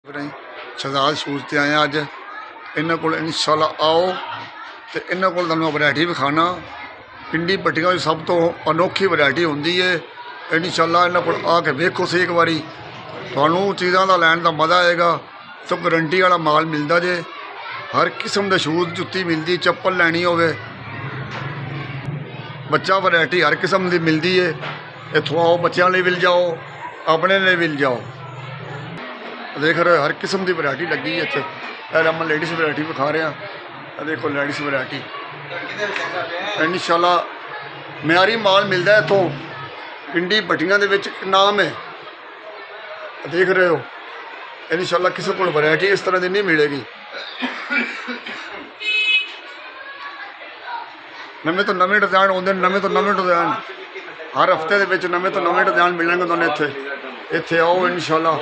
Shahzad shoes ते आए अज इन्हों को इंशाअल्लाह आओ तो इन्हों को तुहानूं वैरायटी विखाना। पिंडी पट्टियां सब तो अनोखी वैरायटी होंदी है। इंशाअल्लाह इन्हों को आके वेखो सी एक बारी, तुहानूं चीज़ों का लैन का मज़ा आएगा। तो गारंटी वाला माल मिलता जे, हर किस्म के शूज़ जुत्ती मिलती, चप्पल लैनी होवे, बच्चा वैरायटी हर किस्म की मिलती है। इत्थों आओ, बच्चों लिए मिल जाओ, अपने लिए मिल जाओ। देख रहे हर किस्म की वैरायटी लगी है इतने। मैं लेडीज़ वैरायटी विखा रहा, देखो लेडीज़ वैरायटी इंशाअल्लाह म्यारी माल मिलता है इतों। पिंडी पट्टियां दे विच नाम है, देख रहे हो। इंशाअल्लाह किसी को वैरायटी इस तरह की नहीं मिलेगी। नवे तो नवे डिजाइन आते, नवे तो नवे डिजाइन हर हफ्ते के विच नवे तो नवे डिजाइन मिलेंगे तुहानूं इत्थे। इत्थे आओ इंशाअल्लाह।